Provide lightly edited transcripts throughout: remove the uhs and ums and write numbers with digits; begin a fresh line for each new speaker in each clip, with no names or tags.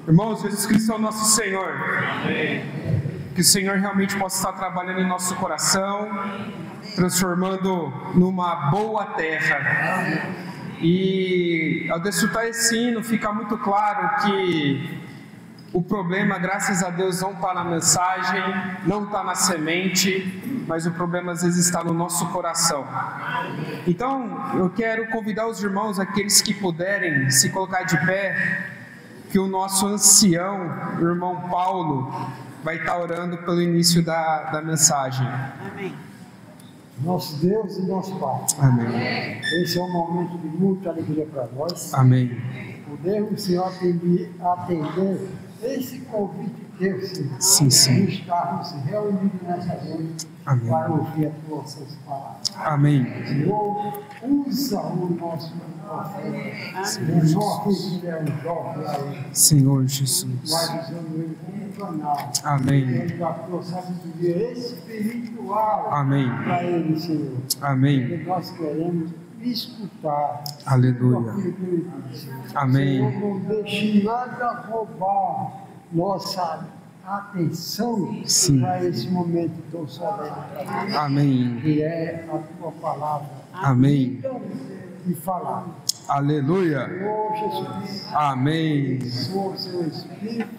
Irmãos, Jesus Cristo é o nosso Senhor. Amém. Que o Senhor realmente possa estar trabalhando em nosso coração, transformando numa boa terra. E ao desfrutar esse hino, fica muito claro que o problema, graças a Deus, não está na mensagem, não está na semente, mas o problema às vezes está no nosso coração. Então, eu quero convidar os irmãos, aqueles que puderem, se colocar de pé, que o nosso ancião, o irmão Paulo, vai estar orando pelo início da mensagem.
Amém.
Nosso Deus e nosso Pai.
Amém.
Esse é um momento de muita alegria para nós.
Amém.
Podemos, Senhor, atender esse convite teu, Senhor.
Sim.
De estarmos reunidos nessa noite.
Amém.
Para ouvir as tuas palavras.
Amém.
Senhor, usa o nosso profeta. Senhor, que é um jovem,
Senhor Jesus.
vai usando ele como canal.
Amém.
Ele da tua sabedoria espiritual.
Amém.
Para ele, Senhor.
Amém.
Que nós queremos escutar.
Aleluia.
Aquilo que ele diz, Senhor.
Amém.
Senhor, não deixe nada roubar nossa atenção
Sim.
para esse momento tão solene para nós.
Amém.
Que é a tua palavra.
Amém.
E falar.
Aleluia.
Senhor Jesus.
Amém.
Senhor, seu espírito,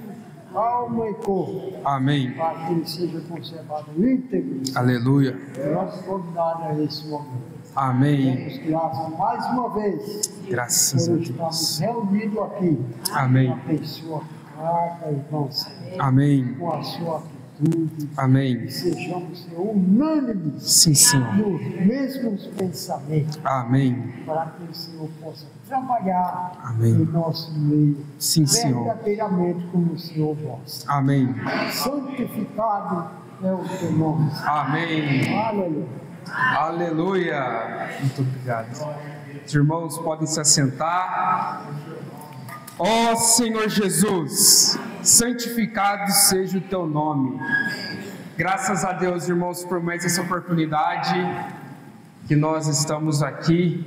alma e corpo.
Amém.
Para que ele seja conservado íntegro.
Aleluia.
Nós convidamos a esse momento.
Amém.
Damos graças mais uma vez.
Graças a
Por estarmos
Deus.
reunidos aqui.
Amém.
Abençoa cada irmão, Senhor,
Amém.
com a sua atitude.
Amém.
Que sejamos Senhor, unânimes
Sim, Senhor.
nos mesmos pensamentos.
Amém.
Para que o Senhor possa trabalhar
Amém.
em nosso meio.
Sim, Senhor.
Verdadeiramente como o Senhor gosta.
Amém.
Santificado é o teu nome.
Amém.
Aleluia.
Aleluia. Muito obrigado. Os irmãos podem se assentar. Ó Senhor Jesus, santificado seja o teu nome. Graças a Deus, irmãos, por mais essa oportunidade que nós estamos aqui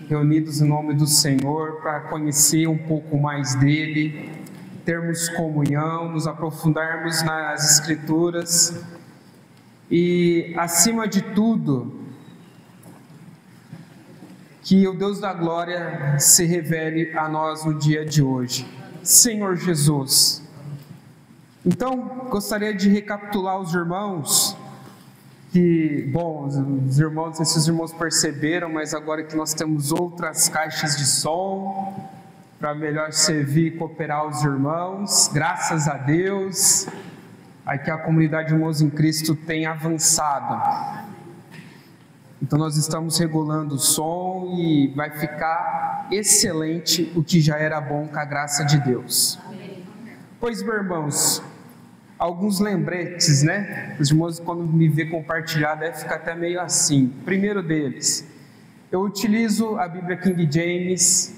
reunidos em nome do Senhor para conhecer um pouco mais dele, termos comunhão, nos aprofundarmos nas Escrituras e, acima de tudo, que o Deus da glória se revele a nós no dia de hoje. Senhor Jesus. Então, gostaria de recapitular os irmãos, que, bom, os irmãos, não sei se os irmãos perceberam, mas agora que nós temos outras caixas de som, para melhor servir e cooperar os irmãos, graças a Deus, aqui a comunidade de Irmãos em Cristo tem avançado. Então nós estamos regulando o som e vai ficar excelente o que já era bom com a graça de Deus. Pois, meus irmãos, alguns lembretes, né? Os irmãos, quando me vê compartilhar, deve ficar até meio assim. Primeiro deles, eu utilizo a Bíblia King James,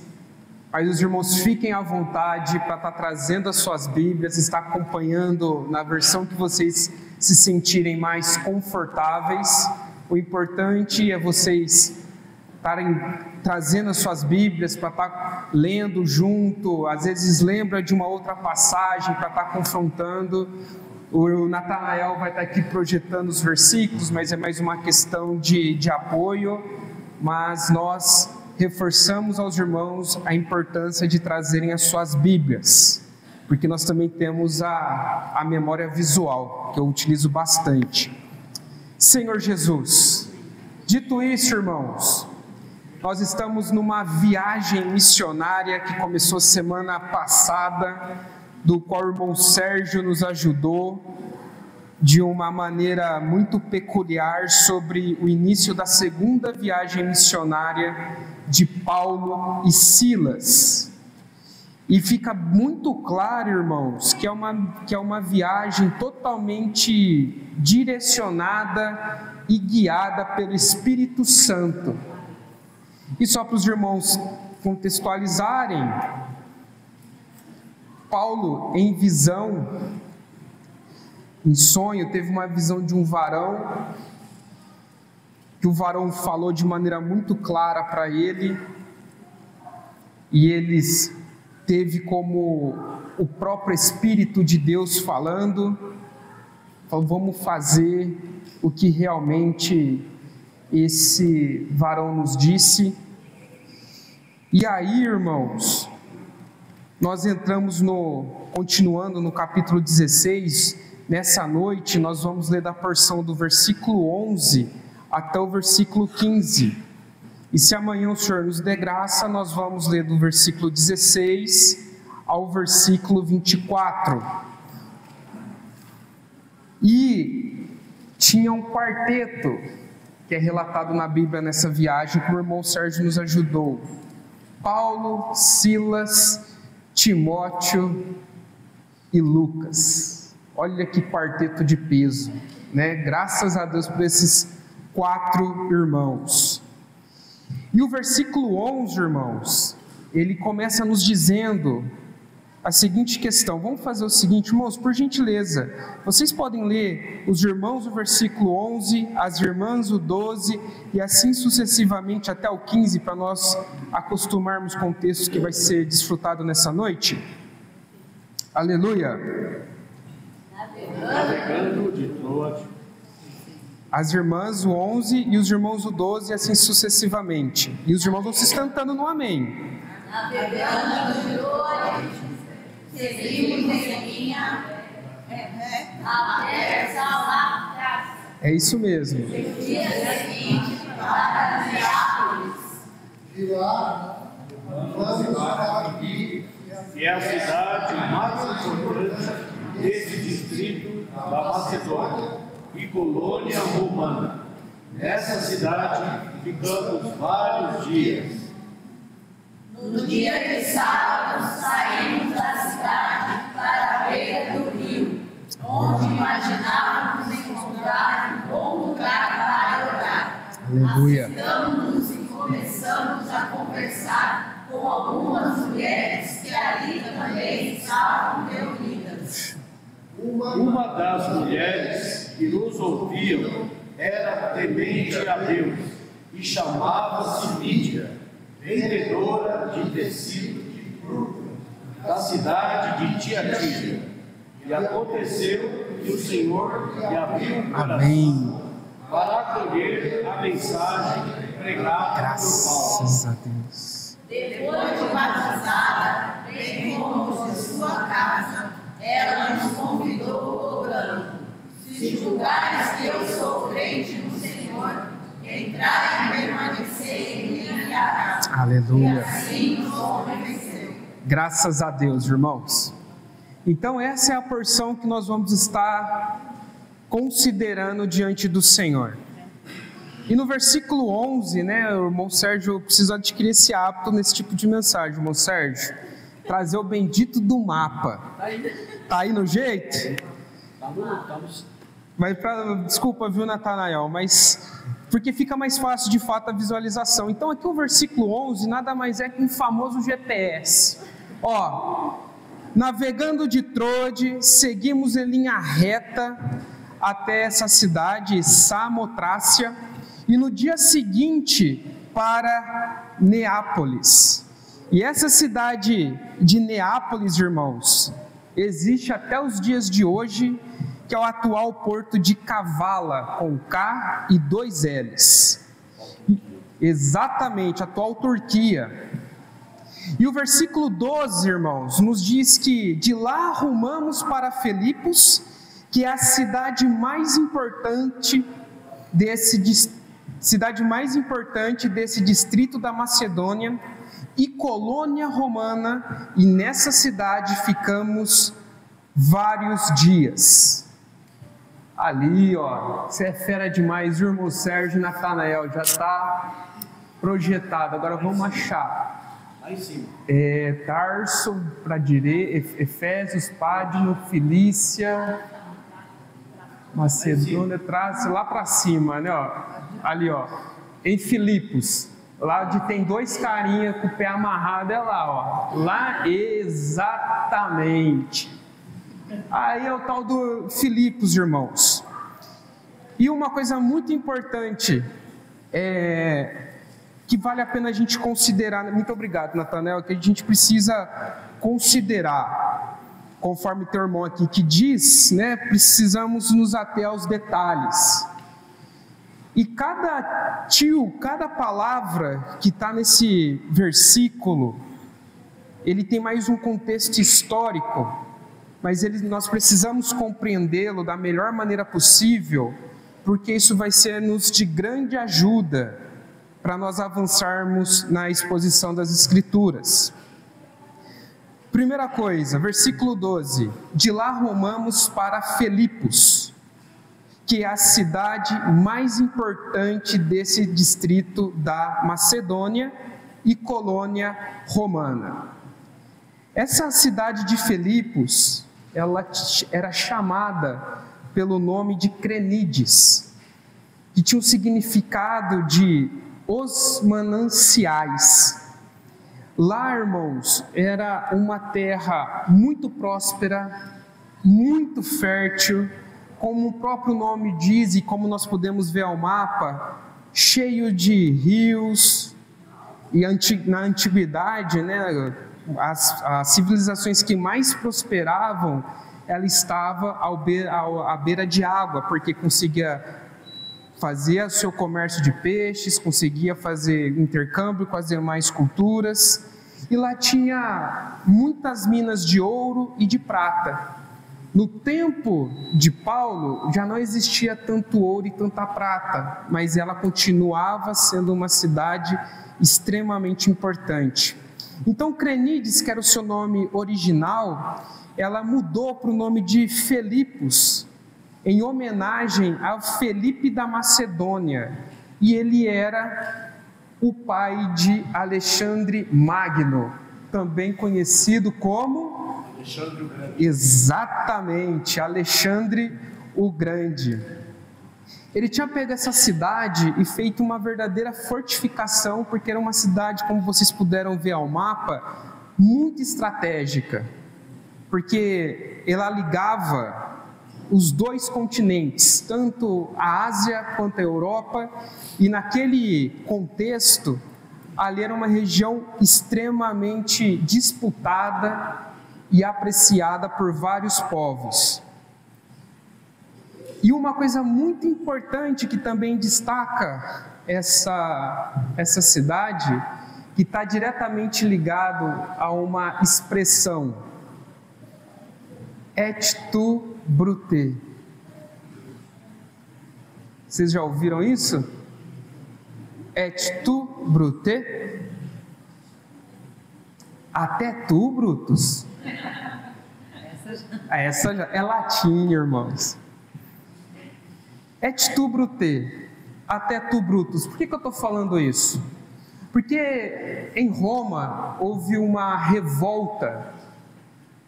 mas os irmãos fiquem à vontade para estar trazendo as suas Bíblias, estar acompanhando na versão que vocês se sentirem mais confortáveis. O importante é vocês estarem trazendo as suas Bíblias para estar lendo junto, às vezes lembra de uma outra passagem para estar confrontando. O Natanael vai estar aqui projetando os versículos, mas é mais uma questão de apoio, mas nós reforçamos aos irmãos a importância de trazerem as suas Bíblias, porque nós também temos a memória visual, que eu utilizo bastante. Senhor Jesus, dito isso, irmãos, nós estamos numa viagem missionária que começou semana passada, do qual o irmão Sérgio nos ajudou de uma maneira muito peculiar sobre o início da segunda viagem missionária de Paulo e Silas. E fica muito claro, irmãos, que é uma viagem totalmente direcionada e guiada pelo Espírito Santo. E só para os irmãos contextualizarem, Paulo, em visão, em sonho, teve uma visão de um varão, que o varão falou de maneira muito clara para ele, e eles teve como o próprio Espírito de Deus falando, vamos fazer o que realmente esse varão nos disse. E aí, irmãos, nós entramos continuando no capítulo 16, nessa noite nós vamos ler da porção do versículo 11 até o versículo 15. E se amanhã o Senhor nos der graça, nós vamos ler do versículo 16 ao versículo 24. E tinha um quarteto que é relatado na Bíblia nessa viagem que o irmão Sérgio nos ajudou: Paulo, Silas, Timóteo e Lucas. Olha que quarteto de peso, né? Graças a Deus por esses 4 irmãos. E o versículo 11, irmãos, ele começa nos dizendo a seguinte questão. Vamos fazer o seguinte, irmãos, por gentileza, vocês podem ler os irmãos o versículo 11, as irmãs o 12 e assim sucessivamente até o 15, para nós acostumarmos com o texto que vai ser desfrutado nessa noite? Aleluia!
Navegando de Troade.
As irmãs o 11 e os irmãos o 12 e assim sucessivamente. E os irmãos vão se cantando no amém.
Navegando de Troade, seguimos em linha até Salacas.
É isso mesmo.
No dia seguinte, para Neápolis.
De lá, vamos para aqui,
Que é a cidade mais importante desse distrito da Macedônia e colônia romana. Nessa cidade ficamos vários dias.
No dia de sábado, saímos da cidade para a beira do rio, onde imaginávamos encontrar um bom lugar para orar.
Aleluia.
Assentamos-nos e começamos a conversar com algumas mulheres que ali também estavam reunidas.
Uma das mulheres que nos ouviam era temente a Deus e chamava-se Lídia, vendedora de tecido de púrpura, da cidade de Tiatira. E aconteceu que o Senhor lhe abriu o coração
Amém.
para acolher a mensagem pregada por
Graças
Paulo.
a Deus.
Depois de batizada, bem como de sua casa, ela nos convidou orando: se julgares que eu sou crente no Senhor, entrai e permanecei em minha casa.
Aleluia.
E assim nos convenceu.
Graças a Deus, irmãos. Então essa é a porção que nós vamos estar considerando diante do Senhor. E no versículo 11, né, o irmão Sérgio precisa adquirir esse hábito nesse tipo de mensagem, irmão Sérgio. Trazer o bendito do mapa. Tá aí no jeito? Mas desculpa, viu, Natanael, mas porque fica mais fácil de fato a visualização. Então aqui o versículo 11 nada mais é que um famoso GPS. Ó, navegando de Troade, seguimos em linha reta até essa cidade, Samotrácia, e no dia seguinte para Neápolis. E essa cidade de Neápolis, irmãos, existe até os dias de hoje, que é o atual porto de Kavala, com K e 2 L's. Exatamente, atual Turquia. E o versículo 12, irmãos, nos diz que de lá rumamos para Filipos, que é a cidade mais importante desse distrito da Macedônia e colônia romana, e nessa cidade ficamos vários dias. Ali, ó, você é fera demais, irmão Sérgio e Natanael, já está projetado. Agora vamos achar.
Lá em cima.
Tarso para a direita, Efésios, Pádino, Filícia, Macedônia, Trácia, lá para cima, né? Ó, ali, ó, em Filipos, lá onde tem 2 carinhas com o pé amarrado, é lá, ó, lá exatamente. Aí é o tal do Filipos, irmãos. E uma coisa muito importante que vale a pena a gente considerar, muito obrigado, Natanael, que a gente precisa considerar. conforme tem o irmão aqui que diz, né, precisamos nos ater aos detalhes. E cada palavra que está nesse versículo, ele tem mais um contexto histórico, mas nós precisamos compreendê-lo da melhor maneira possível, porque isso vai ser-nos de grande ajuda para nós avançarmos na exposição das Escrituras. Primeira coisa, versículo 12: de lá rumamos para Filipos, que é a cidade mais importante desse distrito da Macedônia e colônia romana. Essa cidade de Filipos, ela era chamada pelo nome de Crenides, que tinha um significado de os mananciais. Lá, irmãos, era uma terra muito próspera, muito fértil, como o próprio nome diz e como nós podemos ver ao mapa, cheio de rios. E na antiguidade, né, as civilizações que mais prosperavam, ela estava à beira de água, porque conseguia fazer o seu comércio de peixes, conseguia fazer intercâmbio com as demais culturas, e lá tinha muitas minas de ouro e de prata. No tempo de Paulo, já não existia tanto ouro e tanta prata, mas ela continuava sendo uma cidade extremamente importante. Então, Crenides, que era o seu nome original, ela mudou para o nome de Filipos, em homenagem a Felipe da Macedônia, e ele era o pai de Alexandre Magno, também conhecido como
Alexandre o Grande.
Exatamente, Alexandre o Grande. Ele tinha pego essa cidade e feito uma verdadeira fortificação, porque era uma cidade, como vocês puderam ver ao mapa, muito estratégica, porque ela ligava os dois continentes, tanto a Ásia quanto a Europa, e naquele contexto, ali era uma região extremamente disputada e apreciada por vários povos. E uma coisa muito importante que também destaca essa cidade, que está diretamente ligado a uma expressão, et tu Brute. Vocês já ouviram isso? Et tu Brute? Até tu, Brutus? Essa já é latim, irmãos. Et tu Brute? Até tu, Brutus. Por que eu estou falando isso? Porque em Roma houve uma revolta,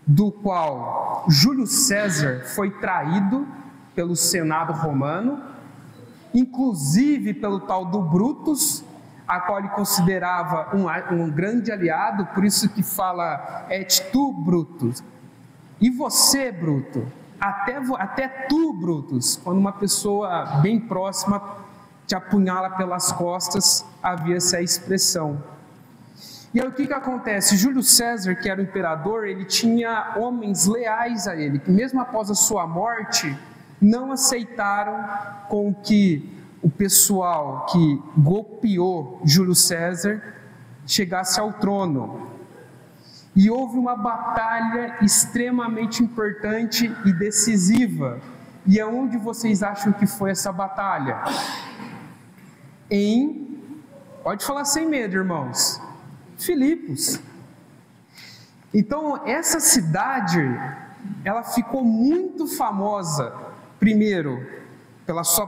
do qual Júlio César foi traído pelo Senado romano, inclusive pelo tal do Brutus, a qual ele considerava um grande aliado, por isso que fala et tu, Brutus. E você, Bruto? Até tu, Brutus, quando uma pessoa bem próxima te apunhala pelas costas, havia essa expressão. E aí o que acontece? Júlio César, que era o imperador, ele tinha homens leais a ele, que mesmo após a sua morte, não aceitaram com que o pessoal que golpeou Júlio César chegasse ao trono. E houve uma batalha extremamente importante e decisiva. E aonde vocês acham que foi essa batalha? Pode falar sem medo, irmãos. Filipos. Então, essa cidade, ela ficou muito famosa, primeiro, pela sua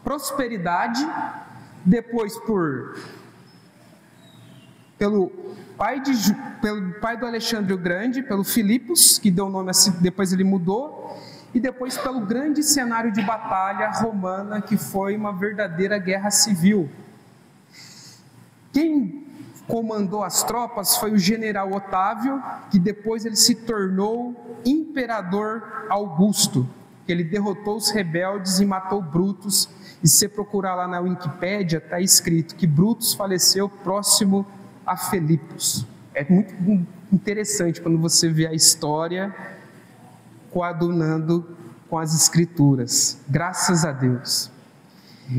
prosperidade, depois pelo pai do Alexandre o Grande, pelo Filipos, que deu o nome assim, depois ele mudou, e depois pelo grande cenário de batalha romana, que foi uma verdadeira guerra civil. Quem comandou as tropas foi o general Otávio, que depois ele se tornou imperador Augusto, que ele derrotou os rebeldes e matou Brutus. E se você procurar lá na Wikipédia, está escrito que Brutus faleceu próximo a Filipos. É muito interessante quando você vê a história coadunando com as Escrituras. Graças a Deus.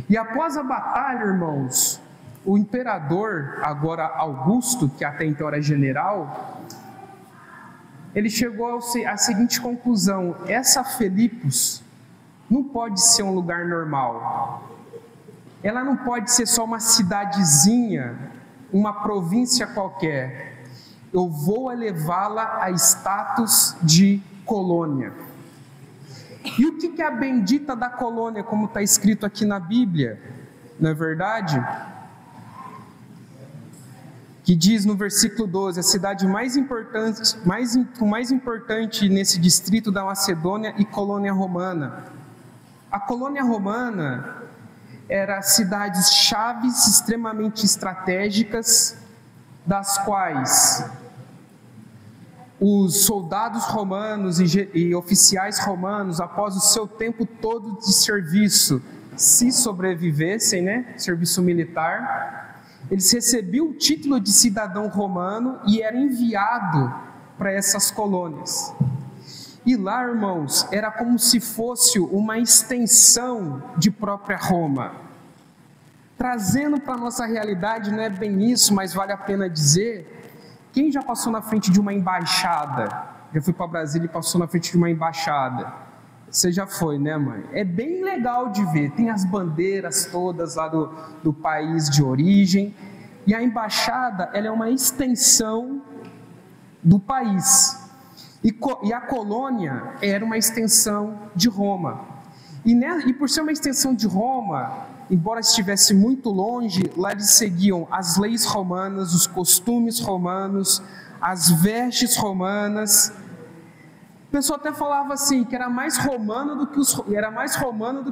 E após a batalha, irmãos, o imperador, agora Augusto, que até então era general, ele chegou à seguinte conclusão: essa Filipos não pode ser um lugar normal. Ela não pode ser só uma cidadezinha, uma província qualquer. Eu vou elevá-la a status de colônia. E o que é a bendita da colônia, como está escrito aqui na Bíblia? Não é verdade? Que diz no versículo 12, a cidade mais importante nesse distrito da Macedônia e colônia romana. A colônia romana era cidades chaves extremamente estratégicas, das quais os soldados romanos e oficiais romanos, após o seu tempo todo de serviço, se sobrevivessem, serviço militar, eles recebiam o título de cidadão romano e era enviado para essas colônias. E lá, irmãos, era como se fosse uma extensão de própria Roma. Trazendo para a nossa realidade, não é bem isso, mas vale a pena dizer. Quem já passou na frente de uma embaixada? Já fui para Brasília e passou na frente de uma embaixada. Você já foi, né, mãe? É bem legal de ver. Tem as bandeiras todas lá do país de origem. E E ela é uma extensão do país. E a colônia era uma extensão de Roma. E por ser uma extensão de Roma, embora estivesse muito longe, lá eles seguiam as leis romanas, os costumes romanos, as vestes romanas. O pessoal até falava assim, que era mais romano do que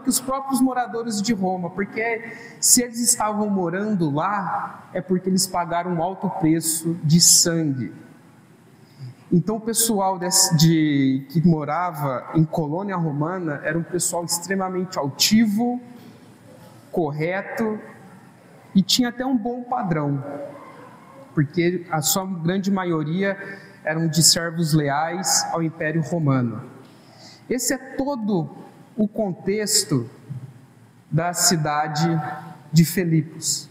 os próprios moradores de Roma, porque se eles estavam morando lá, é porque eles pagaram um alto preço de sangue. Então o pessoal que morava em colônia romana era um pessoal extremamente altivo, correto e tinha até um bom padrão, porque a sua grande maioria eram de servos leais ao Império Romano. Esse é todo o contexto da cidade de Filipos.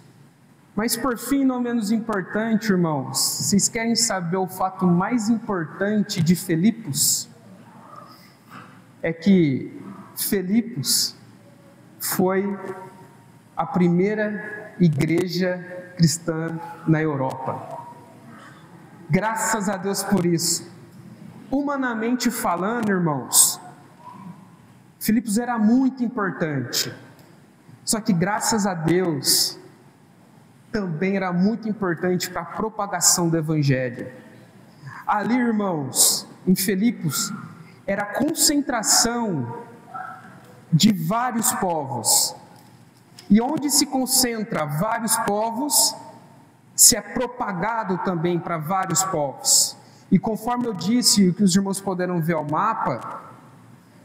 Mas por fim, não menos importante, irmãos, vocês querem saber o fato mais importante de Filipos? É que Filipos foi a primeira igreja cristã na Europa. Graças a Deus por isso. Humanamente falando, irmãos, Filipos era muito importante. Só que graças a Deus, também era muito importante para a propagação do Evangelho. Ali, irmãos, em Filipos, era a concentração de vários povos. E onde se concentra vários povos, se é propagado também para vários povos. E conforme eu disse, o que os irmãos puderam ver ao mapa,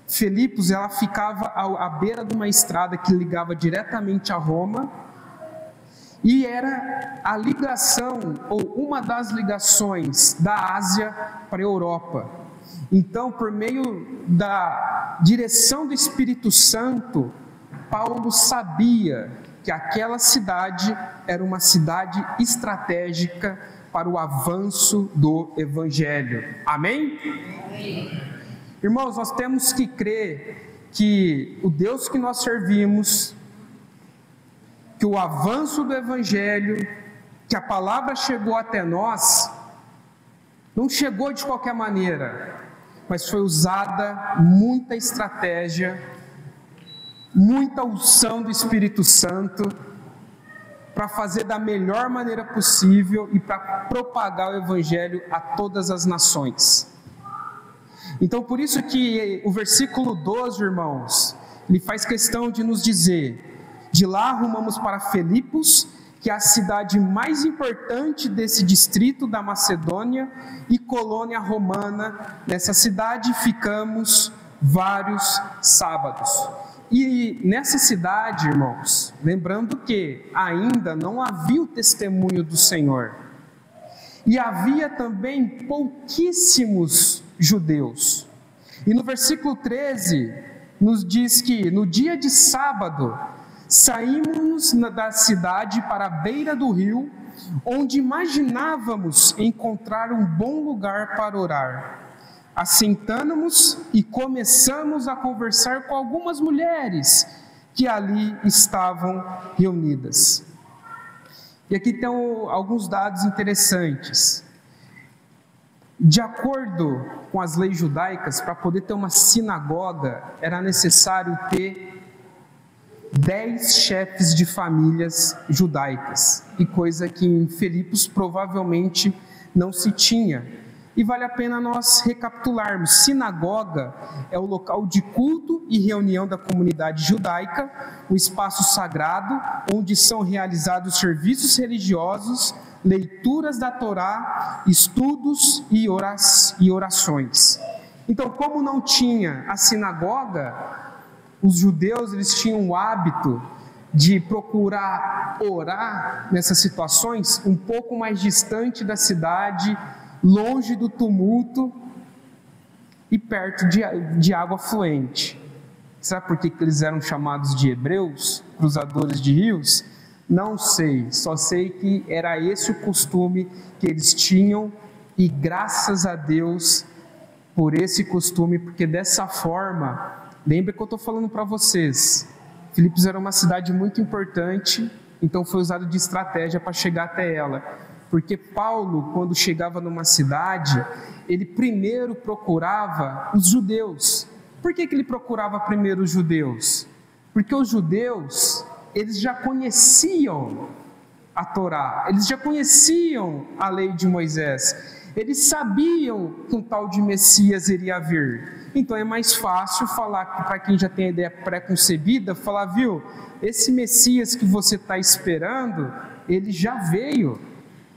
Filipos, ela ficava à beira de uma estrada que ligava diretamente a Roma, e era a ligação, ou uma das ligações da Ásia para a Europa. Então, por meio da direção do Espírito Santo, Paulo sabia que aquela cidade era uma cidade estratégica para o avanço do Evangelho. Amém? Amém. Irmãos, nós temos que crer que o Deus que nós servimos, que o avanço do Evangelho, que a palavra chegou até nós, não chegou de qualquer maneira, mas foi usada muita estratégia, muita unção do Espírito Santo, para fazer da melhor maneira possível e para propagar o Evangelho a todas as nações. Então, por isso que o versículo 12, irmãos, ele faz questão de nos dizer: de lá rumamos para Filipos, que é a cidade mais importante desse distrito da Macedônia e colônia romana. Nessa cidade ficamos vários sábados. E nessa cidade, irmãos, lembrando que ainda não havia o testemunho do Senhor, e havia também pouquíssimos judeus. E no versículo 13, nos diz que no dia de sábado, saímos da cidade para a beira do rio, onde imaginávamos encontrar um bom lugar para orar. Assentamos e começamos a conversar com algumas mulheres que ali estavam reunidas. E aqui estão alguns dados interessantes. De acordo com as leis judaicas, para poder ter uma sinagoga, era necessário ter 10 chefes de famílias judaicas, e coisa que em Filipos provavelmente não se tinha. E vale a pena nós recapitularmos: sinagoga é o local de culto e reunião da comunidade judaica, o espaço sagrado onde são realizados serviços religiosos, leituras da Torá, estudos e orações. Então, como não tinha a sinagoga, os judeus eles tinham o hábito de procurar orar nessas situações um pouco mais distante da cidade, longe do tumulto e perto de água fluente. Sabe por que eles eram chamados de hebreus, cruzadores de rios? Não sei, só sei que era esse o costume que eles tinham, e graças a Deus por esse costume, porque dessa forma, lembra que eu estou falando para vocês, Filipos era uma cidade muito importante, então foi usado de estratégia para chegar até ela. Porque Paulo, quando chegava numa cidade, ele primeiro procurava os judeus. Por que ele procurava primeiro os judeus? Porque os judeus, eles já conheciam a Torá, eles já conheciam a lei de Moisés, eles sabiam que um tal de Messias iria vir. Então é mais fácil falar, para quem já tem a ideia pré-concebida, falar: viu, esse Messias que você está esperando, ele já veio.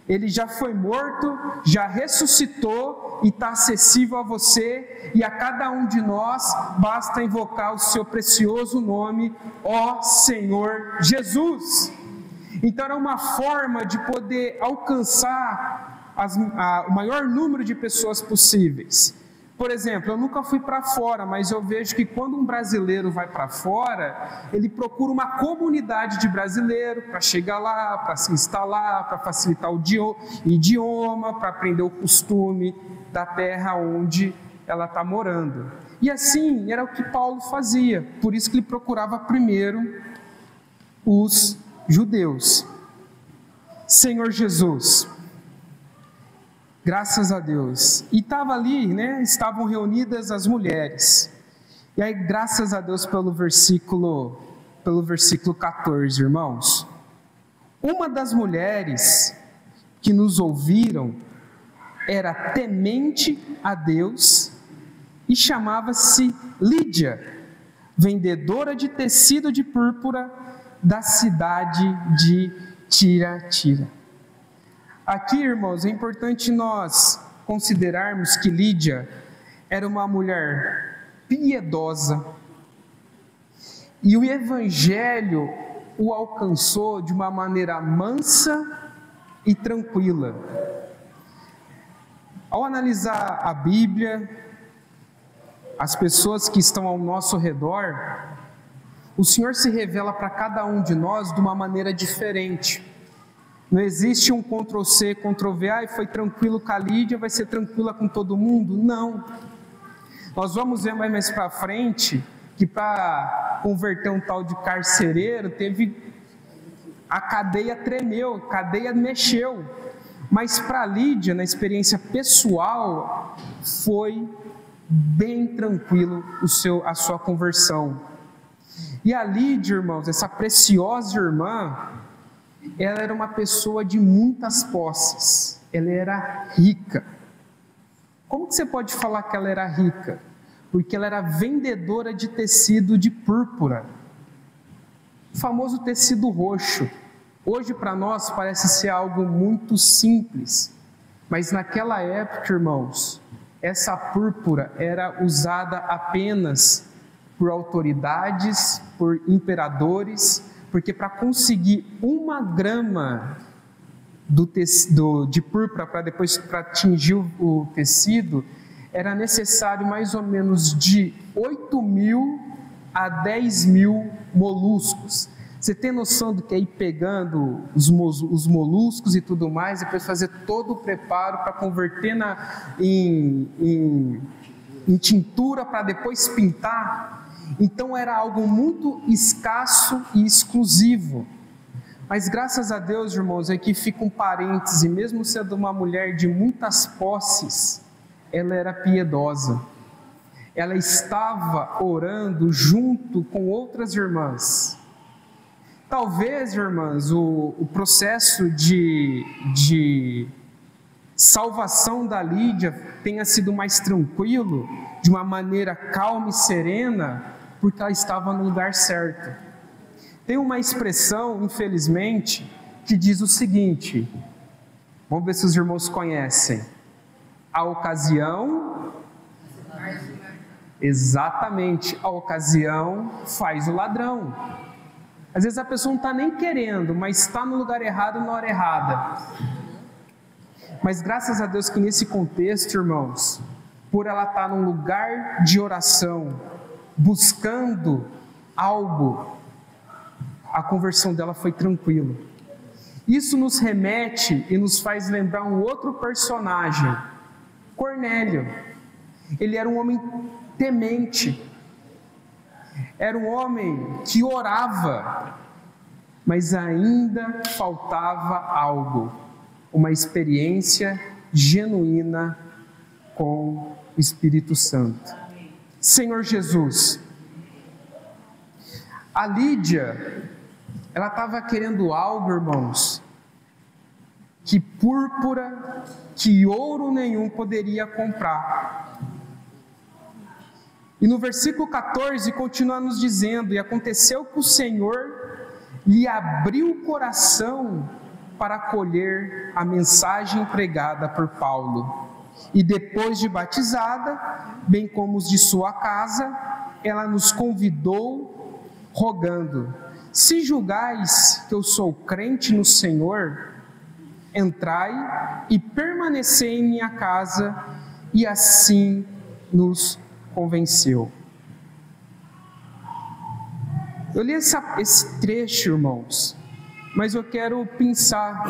Ele já foi morto, já ressuscitou e está acessível a você e a cada um de nós. Basta invocar o seu precioso nome, ó Senhor Jesus. Então era uma forma de poder alcançar o maior número de pessoas possíveis. Por exemplo, eu nunca fui para fora, mas eu vejo que quando um brasileiro vai para fora, ele procura uma comunidade de brasileiro para chegar lá, para se instalar, para facilitar o idioma, para aprender o costume da terra onde ela está morando. E assim era o que Paulo fazia, por isso que ele procurava primeiro os judeus. Senhor Jesus, graças a Deus. E estava ali, estavam reunidas as mulheres. E aí, graças a Deus pelo versículo 14, irmãos. Uma das mulheres que nos ouviram era temente a Deus e chamava-se Lídia, vendedora de tecido de púrpura da cidade de Tiatira. Aqui, irmãos, é importante nós considerarmos que Lídia era uma mulher piedosa e o Evangelho o alcançou de uma maneira mansa e tranquila. Ao analisar a Bíblia, as pessoas que estão ao nosso redor, o Senhor se revela para cada um de nós de uma maneira diferente. Não existe um Ctrl+C, Ctrl+V, foi tranquilo com a Lídia, vai ser tranquila com todo mundo? Não. Nós vamos ver mais para frente que para converter um tal de carcereiro, a cadeia tremeu, a cadeia mexeu. Mas para Lídia, na experiência pessoal, foi bem tranquilo a sua conversão. E a Lídia, irmãos, essa preciosa irmã, ela era uma pessoa de muitas posses, ela era rica. Como que você pode falar que ela era rica? Porque ela era vendedora de tecido de púrpura, o famoso tecido roxo. Hoje para nós parece ser algo muito simples, mas naquela época, irmãos, essa púrpura era usada apenas por autoridades, por imperadores, porque para conseguir 1 grama de púrpura para atingir o tecido, era necessário mais ou menos de 8.000 a 10.000 moluscos. Você tem noção do que é ir pegando os moluscos e tudo mais, depois fazer todo o preparo para converter em tintura para depois pintar? Então era algo muito escasso e exclusivo. Mas graças a Deus, irmãos, aqui fica um parêntese, mesmo sendo uma mulher de muitas posses, ela era piedosa. Ela estava orando junto com outras irmãs. Talvez, irmãs, o processo de salvação da Lídia tenha sido mais tranquilo, de uma maneira calma e serena, porque ela estava no lugar certo. Tem uma expressão, infelizmente, que diz o seguinte, vamos ver se os irmãos conhecem: a ocasião, exatamente, a ocasião faz o ladrão. Às vezes a pessoa não está nem querendo, mas está no lugar errado na hora errada. Mas graças a Deus que nesse contexto, irmãos, por ela estar num lugar de oração, buscando algo, a conversão dela foi tranquila. Isso nos remete e nos faz lembrar um outro personagem, Cornélio. Ele era um homem temente, era um homem que orava, mas ainda faltava algo, uma experiência genuína com o Espírito Santo. Senhor Jesus, a Lídia, ela estava querendo algo, irmãos, que púrpura, que ouro nenhum poderia comprar. E no versículo 14 continua nos dizendo: e aconteceu que o Senhor lhe abriu o coração para acolher a mensagem pregada por Paulo. E depois de batizada, bem como os de sua casa, ela nos convidou, rogando: se julgais que eu sou crente no Senhor, entrai e permanecei em minha casa. E assim nos convenceu. Eu li esse trecho, irmãos, mas eu quero pensar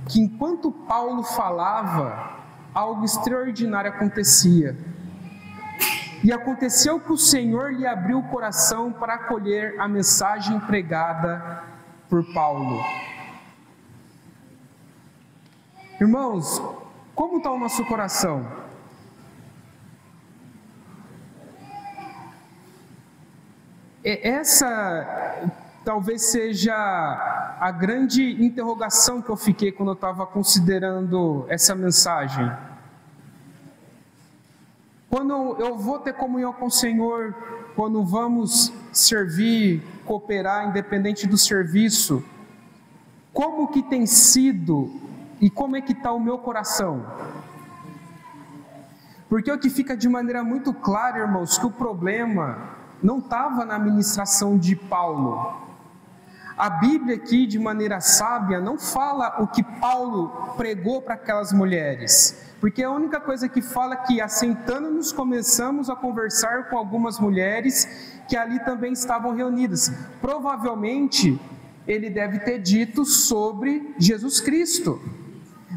que enquanto Paulo falava, algo extraordinário acontecia. E aconteceu que o Senhor lhe abriu o coração para acolher a mensagem pregada por Paulo. Irmãos, como está o nosso coração? Essa talvez seja a grande interrogação que eu fiquei quando eu estava considerando essa mensagem. Quando eu vou ter comunhão com o Senhor, quando vamos servir, cooperar, independente do serviço, como que tem sido e como é que está o meu coração? Porque o que fica de maneira muito clara, irmãos, que o problema não estava na ministração de Paulo. A Bíblia aqui, de maneira sábia, não fala o que Paulo pregou para aquelas mulheres, porque a única coisa que fala é que, assentando-nos, começamos a conversar com algumas mulheres que ali também estavam reunidas. Provavelmente, ele deve ter dito sobre Jesus Cristo,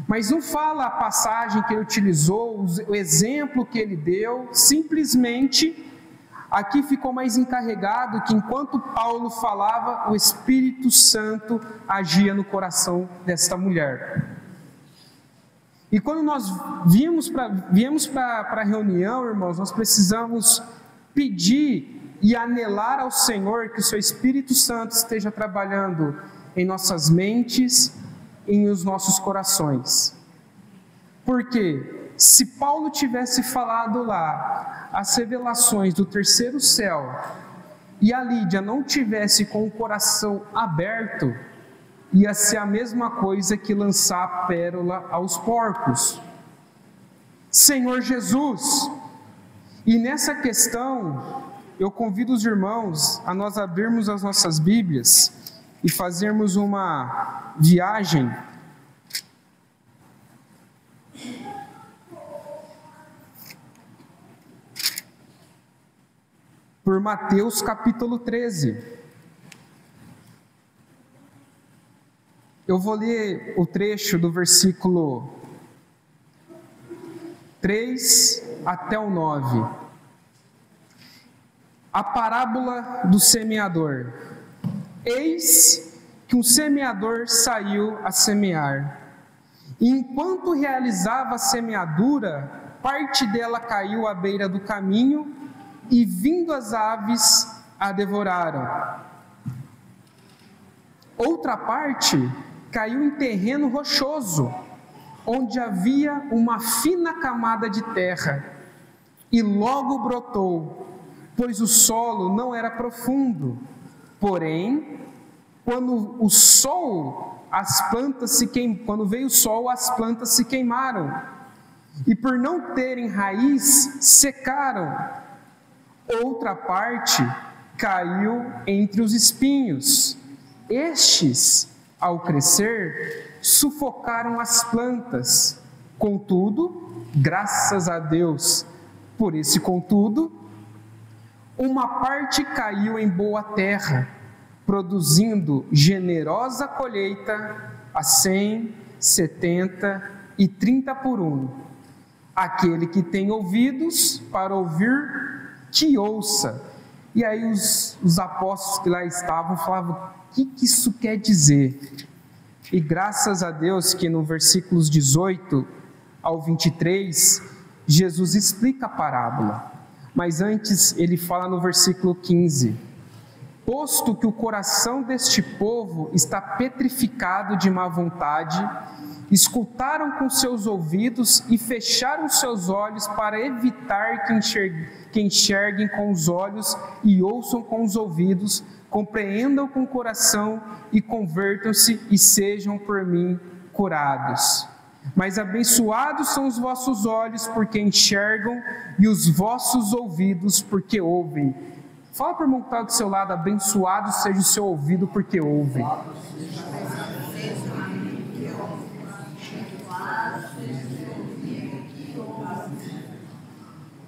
mas não fala a passagem que ele utilizou, o exemplo que ele deu. Simplesmente aqui ficou mais encarregado que enquanto Paulo falava, o Espírito Santo agia no coração desta mulher. E quando nós viemos para a reunião, irmãos, nós precisamos pedir e anelar ao Senhor que o seu Espírito Santo esteja trabalhando em nossas mentes e em os nossos corações. Porque se Paulo tivesse falado lá as revelações do terceiro céu e a Lídia não tivesse com o coração aberto, ia ser a mesma coisa que lançar a pérola aos porcos. Senhor Jesus, e nessa questão eu convido os irmãos a nós abrirmos as nossas Bíblias e fazermos uma viagem por Mateus capítulo 13. Eu vou ler o trecho do versículo 3 até o 9. A parábola do semeador. Eis que um semeador saiu a semear. E enquanto realizava a semeadura, parte dela caiu à beira do caminho, e vindo as aves a devoraram. Outra parte caiu em terreno rochoso, onde havia uma fina camada de terra, e logo brotou, pois o solo não era profundo. Porém, quando veio o sol, as plantas se queimaram, e por não terem raiz, secaram. Outra parte caiu entre os espinhos. Estes, ao crescer, sufocaram as plantas. Contudo, graças a Deus por esse contudo, uma parte caiu em boa terra, produzindo generosa colheita a 100, 70 e 30 por 1. Aquele que tem ouvidos para ouvir, que ouça. E aí os apóstolos que lá estavam falavam: o que isso quer dizer? E graças a Deus que no versículos 18 ao 23, Jesus explica a parábola. Mas antes ele fala no versículo 15: posto que o coração deste povo está petrificado de má vontade, escutaram com seus ouvidos e fecharam seus olhos para evitar que enxerguem com os olhos e ouçam com os ouvidos, compreendam com o coração e convertam-se e sejam por mim curados. Mas abençoados são os vossos olhos porque enxergam e os vossos ouvidos porque ouvem. Fala para o irmão que está do seu lado: abençoado seja o seu ouvido porque ouve.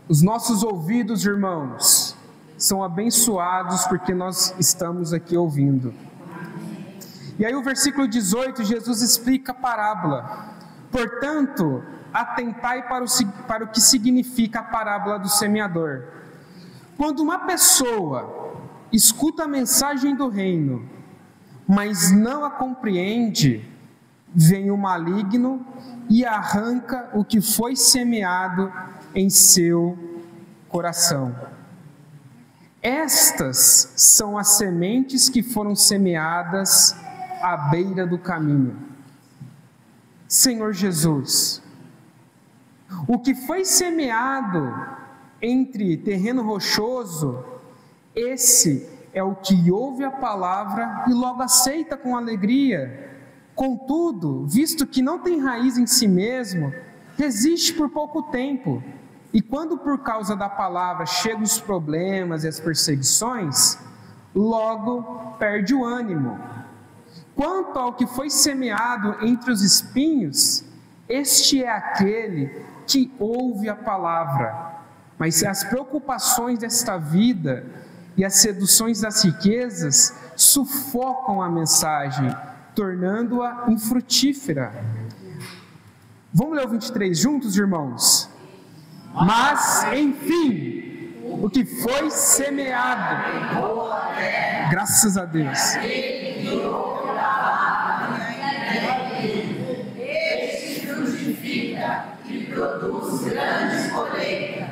Os nossos ouvidos, irmãos, são abençoados porque nós estamos aqui ouvindo. E aí o versículo 18, Jesus explica a parábola. Portanto, atentai para o que significa a parábola do semeador. Quando uma pessoa escuta a mensagem do reino, mas não a compreende, vem o maligno e arranca o que foi semeado em seu coração. Estas são as sementes que foram semeadas à beira do caminho. Senhor Jesus, o que foi semeado entre terreno rochoso, esse é o que ouve a palavra e logo aceita com alegria. Contudo, visto que não tem raiz em si mesmo, resiste por pouco tempo. E quando por causa da palavra chegam os problemas e as perseguições, logo perde o ânimo. Quanto ao que foi semeado entre os espinhos, este é aquele que ouve a palavra, mas as preocupações desta vida e as seduções das riquezas sufocam a mensagem, tornando-a infrutífera. Vamos ler o 23 juntos, irmãos? Mas, enfim, o que foi semeado, graças a Deus,
este frutifica e produz grande colheita,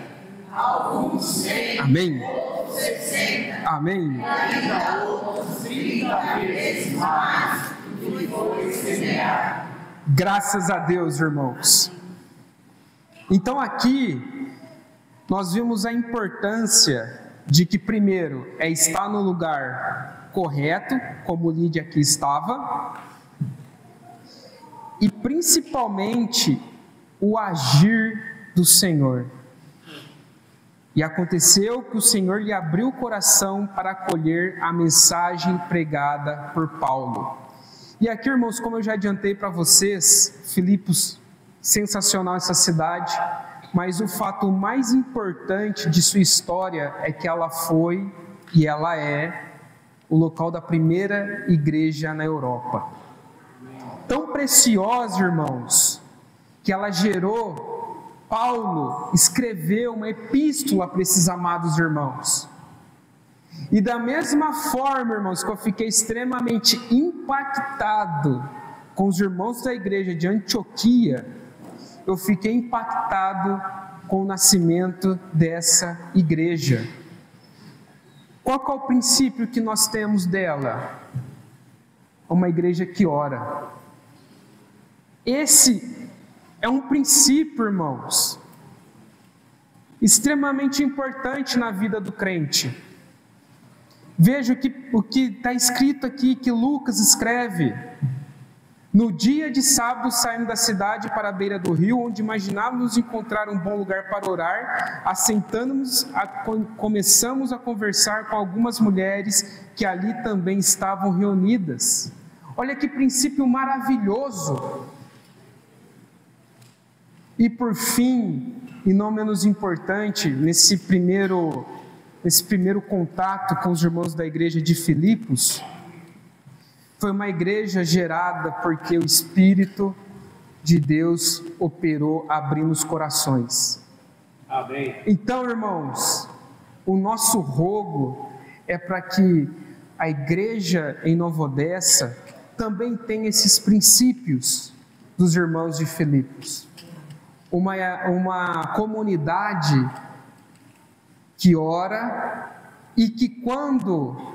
alguns 100,
amém,
outros 60,
amém,
e ainda outros 30 vezes mais do que foi semeado.
Graças a Deus, irmãos. Então aqui nós vimos a importância de que primeiro é estar no lugar correto, como Lídia aqui estava, e principalmente o agir do Senhor. E aconteceu que o Senhor lhe abriu o coração para acolher a mensagem pregada por Paulo. E aqui, irmãos, como eu já adiantei para vocês, Filipos, sensacional essa cidade, mas o fato mais importante de sua história é que ela foi e ela é o local da primeira igreja na Europa. Tão preciosa, irmãos, que ela gerou, Paulo escreveu uma epístola para esses amados irmãos. E da mesma forma, irmãos, que eu fiquei extremamente impactado com os irmãos da igreja de Antioquia, eu fiquei impactado com o nascimento dessa igreja. Qual é o princípio que nós temos dela? Uma igreja que ora. Esse é um princípio, irmãos, extremamente importante na vida do crente. Veja o que está escrito aqui, que Lucas escreve. No dia de sábado, saímos da cidade para a beira do rio, onde imaginávamos encontrar um bom lugar para orar. Assentando-nos, começamos a conversar com algumas mulheres que ali também estavam reunidas. Olha que princípio maravilhoso! E por fim, e não menos importante, nesse primeiro contato com os irmãos da igreja de Filipos, foi uma igreja gerada porque o Espírito de Deus operou abrindo os corações.
Amém.
Então, irmãos, o nosso rogo é para que a igreja em Nova Odessa também tenha esses princípios dos irmãos de Filipos. Uma comunidade que ora e que quando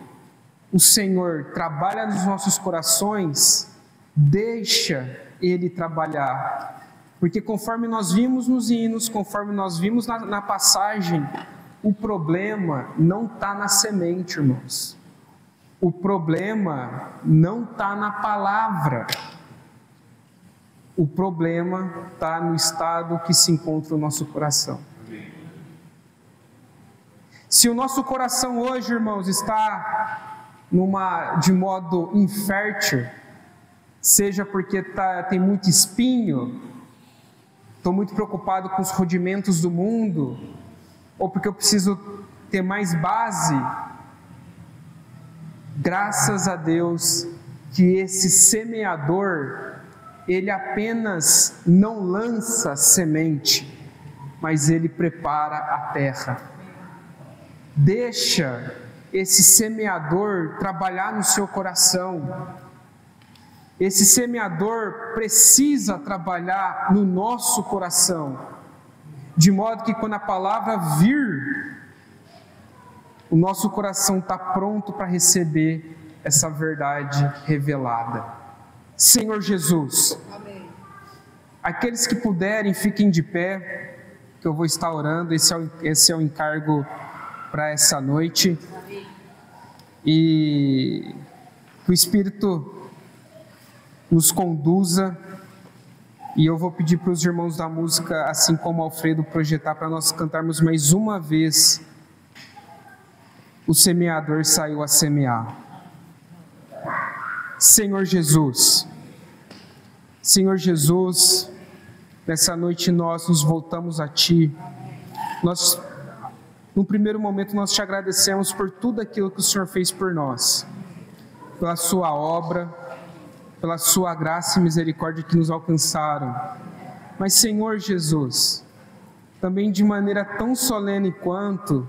o Senhor trabalha nos nossos corações, deixa Ele trabalhar. Porque conforme nós vimos nos hinos, conforme nós vimos na passagem, o problema não está na semente, irmãos. O problema não está na palavra. O problema está no estado que se encontra o nosso coração. Se o nosso coração hoje, irmãos, está de modo infértil, seja porque tem muito espinho, estou muito preocupado com os rudimentos do mundo, ou porque eu preciso ter mais base, graças a Deus que esse semeador, ele apenas não lança semente, mas ele prepara a terra. Deixa esse semeador trabalhar no seu coração. Esse semeador precisa trabalhar no nosso coração, de modo que quando a palavra vir, o nosso coração está pronto para receber essa verdade revelada. Senhor Jesus, amém. Aqueles que puderem, fiquem de pé, que eu vou estar orando. Esse é o encargo para essa noite. E que o Espírito nos conduza, e eu vou pedir para os irmãos da música, assim como o Alfredo, projetar para nós cantarmos mais uma vez O Semeador Saiu a Semear. Senhor Jesus, nessa noite nós nos voltamos a Ti. No primeiro momento nós Te agradecemos por tudo aquilo que o Senhor fez por nós, pela Sua obra, pela Sua graça e misericórdia que nos alcançaram. Mas, Senhor Jesus, também de maneira tão solene quanto,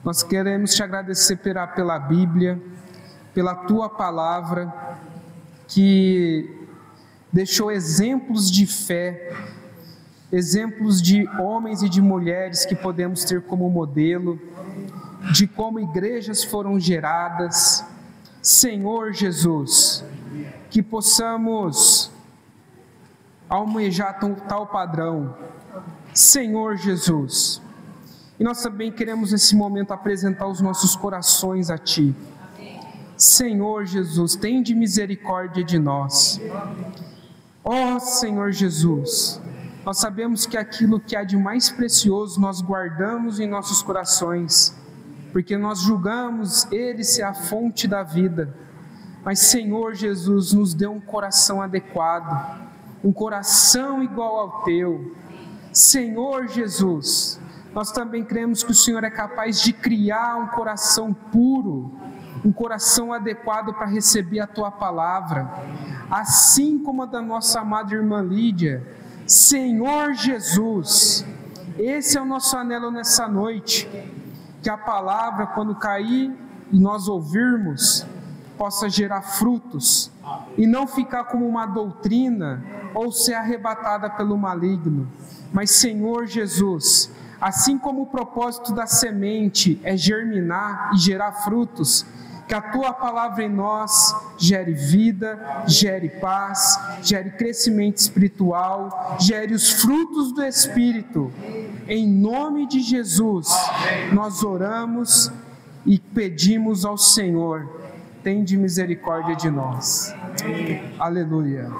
nós queremos Te agradecer pela Bíblia, pela Tua palavra, que deixou exemplos de fé, exemplos de homens e de mulheres que podemos ter como modelo, de como igrejas foram geradas. Senhor Jesus, que possamos almejar tal padrão. Senhor Jesus, e nós também queremos nesse momento apresentar os nossos corações a Ti. Senhor Jesus, tende misericórdia de nós. Ó Senhor Jesus, nós sabemos que aquilo que há de mais precioso nós guardamos em nossos corações, porque nós julgamos Ele ser a fonte da vida. Mas Senhor Jesus, nos dê um coração adequado, um coração igual ao Teu. Senhor Jesus, nós também cremos que o Senhor é capaz de criar um coração puro, um coração adequado para receber a Tua palavra, assim como a da nossa amada irmã Lídia. Senhor Jesus, esse é o nosso anelo nessa noite, que a palavra, quando cair e nós ouvirmos, possa gerar frutos, e não ficar como uma doutrina, ou ser arrebatada pelo maligno. Mas, Senhor Jesus, assim como o propósito da semente é germinar e gerar frutos, que a Tua palavra em nós gere vida, gere paz, gere crescimento espiritual, gere os frutos do Espírito. Em nome de Jesus, nós oramos e pedimos ao Senhor, tende misericórdia de nós. Aleluia.